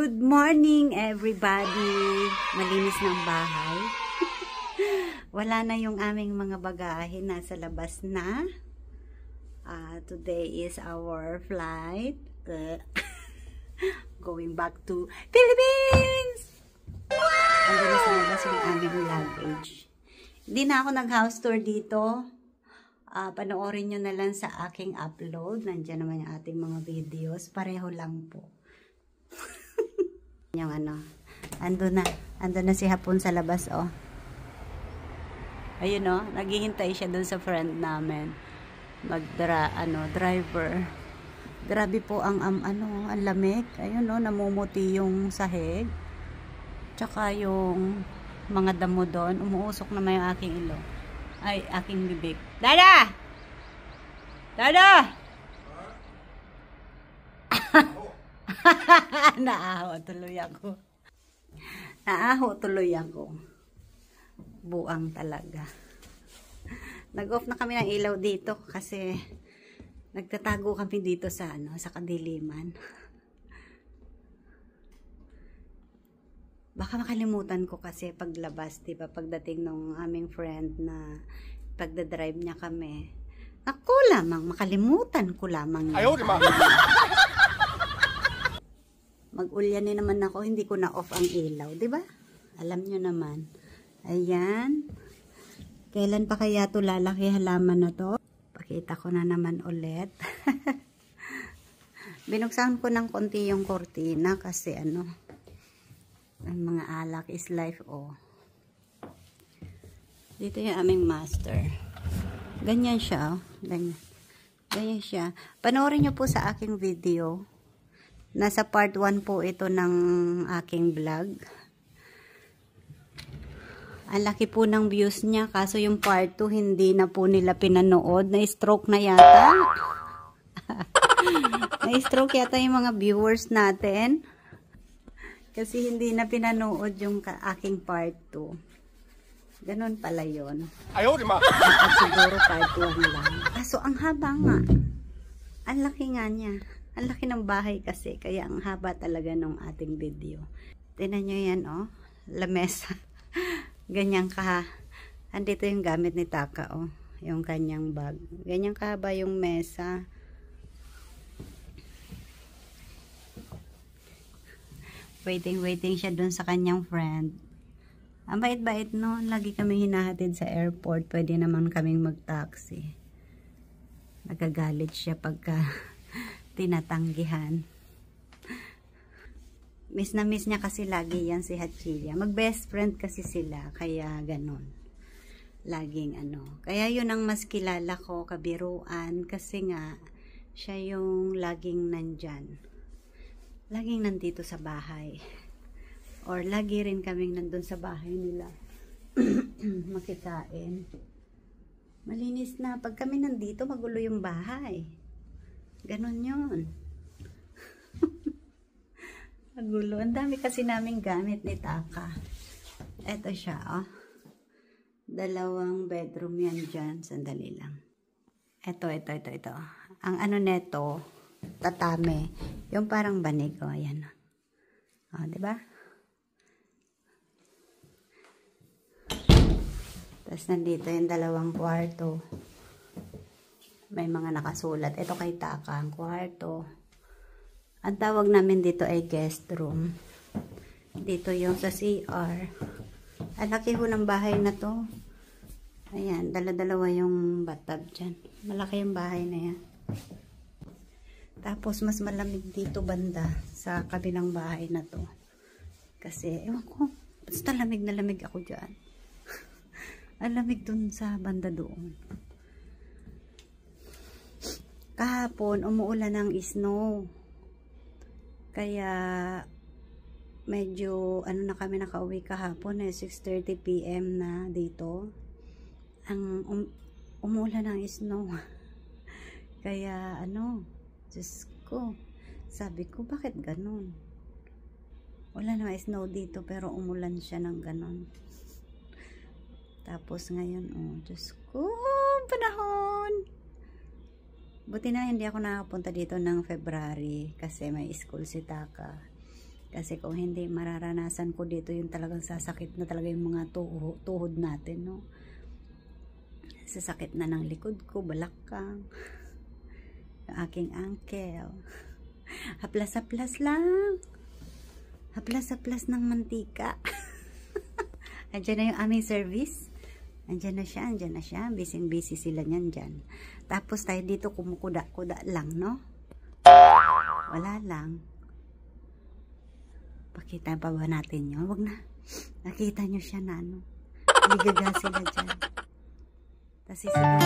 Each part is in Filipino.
Good morning everybody! Malinis ng bahay. Wala na yung aming mga bagahe, nasa labas na. Today is our flight. Going back to Philippines! Andun na sa labas yung aming luggage. Hindi na ako nag-house tour dito. Panoorin nyo na lang sa aking upload. Nandiyan naman yung ating mga videos. Pareho lang po. Yung andun na si Hapon sa labas, oh. Ayun, oh, naghihintay siya dun sa friend namin. Driver. Grabe po ang lamig. Ayun, oh, namumuti yung sahig. Tsaka yung mga damo doon, umuusok naman yung aking ilong. Ay, aking bibig. Dada! Dada! Naaho tuloy ako. Buang talaga. Nag-off na kami ng ilaw dito kasi nagtatago kami dito sa sa kadiliman. Baka makalimutan ko kasi paglabas, diba, pagdating ng aming friend na pagdadrive niya kami. Ako lamang, makalimutan ko lamang. Ayaw, di ba? Mag-ulyanin naman ako, hindi ko na off ang ilaw, di ba? Alam nyo naman. Ayan. Kailan pa kaya ito lalaki halaman na to? Pakita ko na naman ulit. Binuksan ko ng konti yung kortina kasi ang mga alak is life, oh. Dito yung aming master. Ganyan siya, oh. Ganyan siya. Panoorin nyo po sa aking video. Nasa part 1 po ito ng aking vlog. Ang laki po ng views niya. Kaso yung part 2 hindi na po nila pinanood. Na-stroke na yata. Na-stroke yata yung mga viewers natin. Kasi hindi na pinanood yung aking part 2. Ganon pala yun. Ayaw, di ma. Siguro part 1 lang. Kaso ang haba nga. Ang laki nga niya. Ang laki ng bahay kasi, kaya ang haba talaga ng ating video. Tingnan nyo yan, oh. Lamesa. Ganyan ka. Andito yung gamit ni Taka, oh. Yung kanyang bag. Ganyan kahaba yung mesa. Waiting siya dun sa kanyang friend. Ang bait-bait, no? Lagi kami hinahatid sa airport. Pwede naman kaming mag-taxi. Nagagalit siya pagka tinatanggihan. Miss na miss niya kasi lagi yan si Hachilia. Mag-best friend kasi sila, kaya ganon. Laging Kaya yun ang mas kilala ko, kabiruan, kasi nga, siya yung laging nandyan. Laging nandito sa bahay. Or lagi rin kaming nandun sa bahay nila. Makikain. Malinis na. Pag kami nandito, magulo yung bahay. Ganon yun. Magulo. Ang dami kasi naming gamit ni Taka. Eto siya, oh. 2 bedroom yan dyan. Sandali lang. Ito. Ang neto, tatame. Yung parang banig, oh. Ayan. Oh, diba? Tapos nandito yung 2 kwarto. May mga nakasulat. Ito kay Taka, ang kwarto. Ang tawag namin dito ay guest room. Dito yung sa CR. Ang laki ho ng bahay na to. Ayan, dala-dalawa yung bathtub dyan. Malaki yung bahay na yan. Tapos mas malamig dito banda sa kabilang bahay na to. Kasi, ewan ko, basta lamig na lamig ako dyan. Ang lamig dun sa banda doon. Kahapon, umuulan ng snow. Kaya, medyo, na kami nakauwi kahapon, 6:30 PM na dito. Ang umuulan ng snow. Kaya, Diyos ko, sabi ko, bakit ganun? Wala na snow dito, pero umulan siya ng ganun. Tapos ngayon, Diyos ko, panahon! Buti na hindi ako nakapunta dito ng February kasi may school si Taka. Kasi kung hindi, mararanasan ko dito yung talagang sasakit na talaga yung mga tuhod natin, no? Sasakit na ng likod ko, balakang, yung aking ankle. Haplas-haplas lang. Haplas-haplas ng mantika. Andiyan na yung aming service. Andiyan na siya. Busy sila niyan dyan. Tapos tayo dito kumukuda-kuda lang, no? Wala lang. Pakita pa ba natin yun? Wag na. Nakita nyo siya na ano. Ligaga sila dyan. Tapos sisigaw.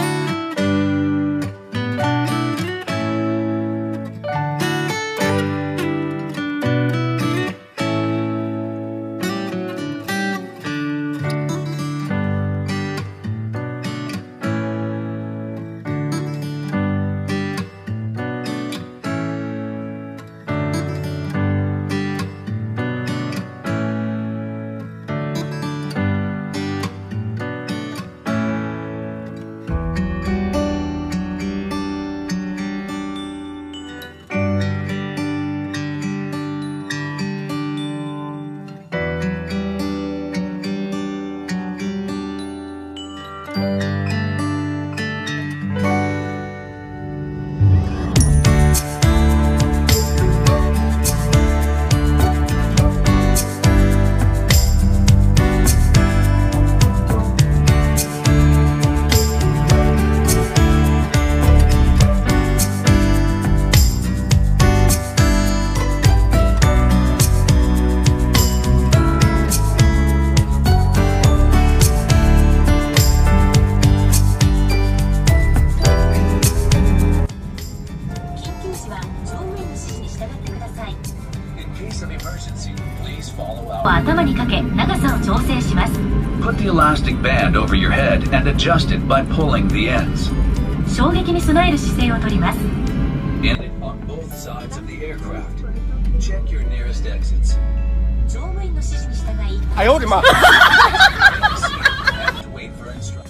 Put the elastic band over your head and adjust it by pulling the ends. 衝撃に備える姿勢をとります。 In on both sides of the aircraft. Check your nearest exits. 乗務員の指示に従い。哎呦我的妈！ And wait for instructions.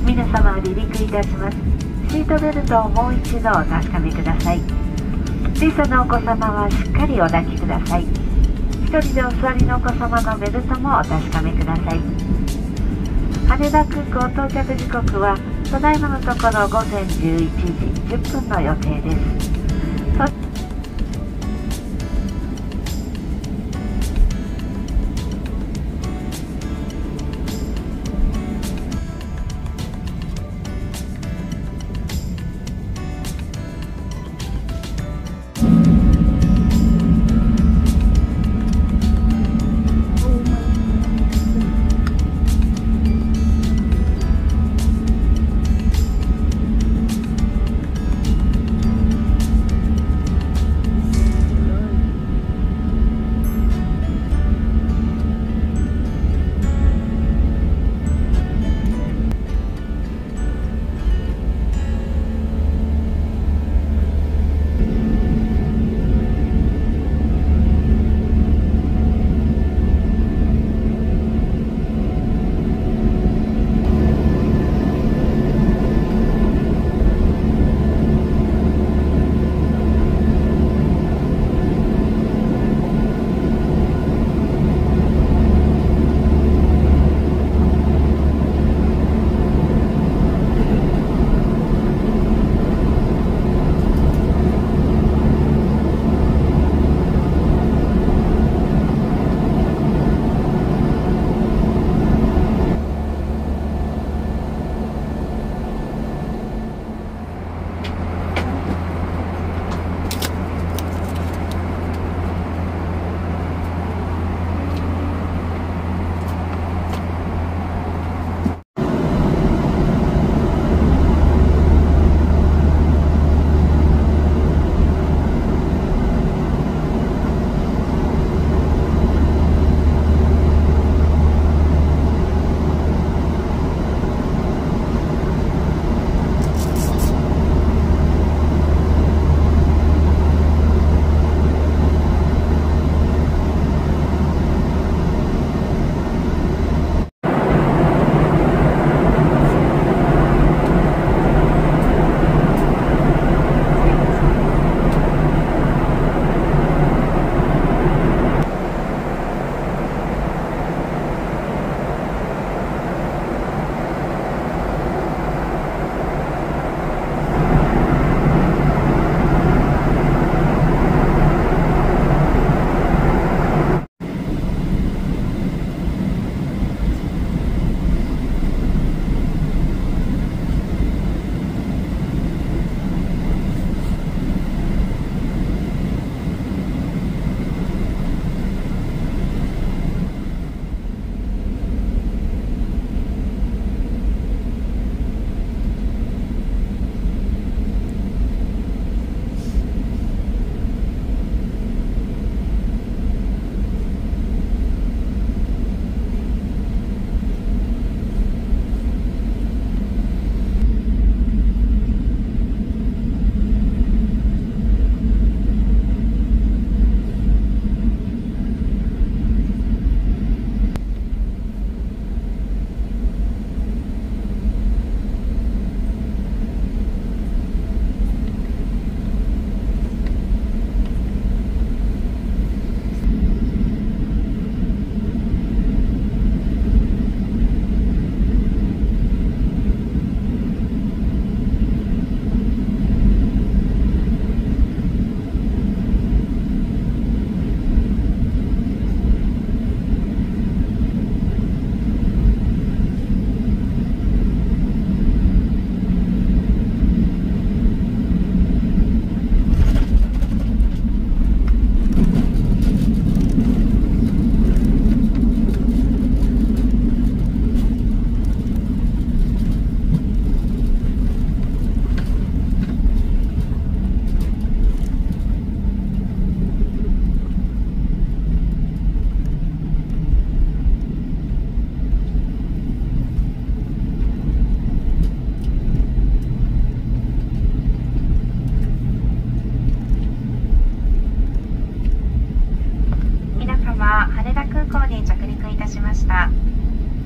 皆様離陸いたします。シートベルトをもう一度お確かめください。小さなお子様はしっかりお抱きください。一人でお座りのお子様のベルトもお確かめください。羽田空港到着時刻はただいまのところ午前11時10分の予定です。。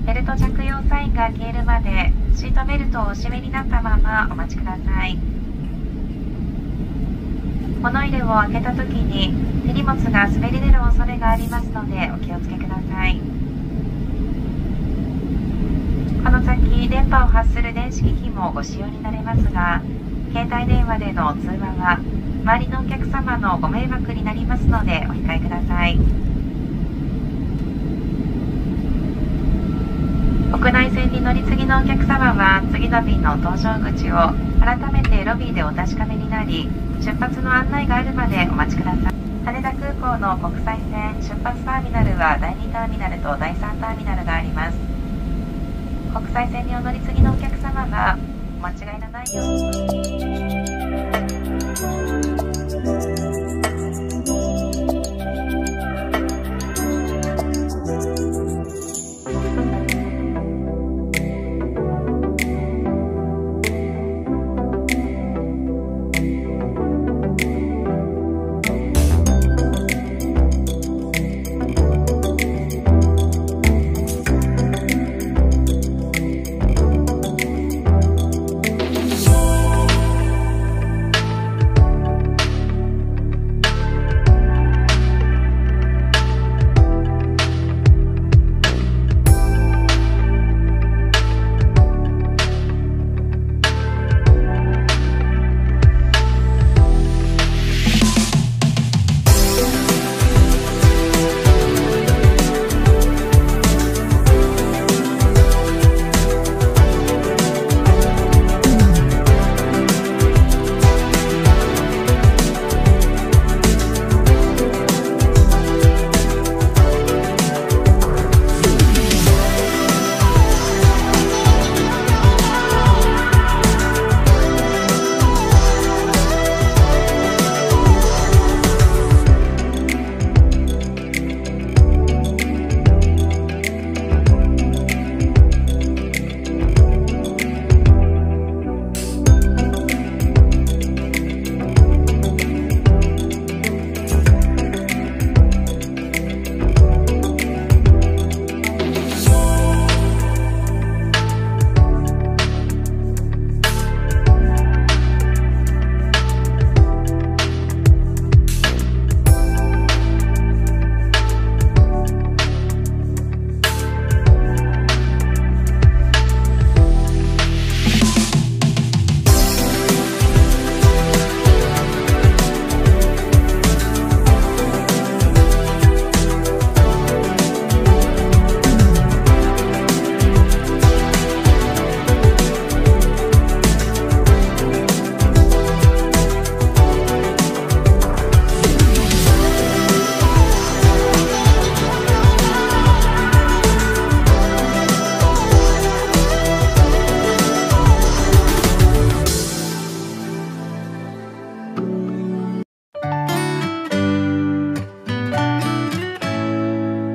ベルト着用サインが消えるまでシートベルトをお締めになったままお待ちください。物入れを開けた時に手荷物が滑り出る恐れがありますのでお気をつけください。この先電波を発する電子機器もご使用になれますが、携帯電話での通話は周りのお客様のご迷惑になりますのでお控えください。国内線に乗り継ぎのお客様は次の便の搭乗口を改めてロビーでお確かめになり、出発の案内があるまでお待ちください。羽田空港の国際線出発ターミナルは第2ターミナルと第3ターミナルがあります。国際線にお乗り継ぎのお客様はお間違いのないように。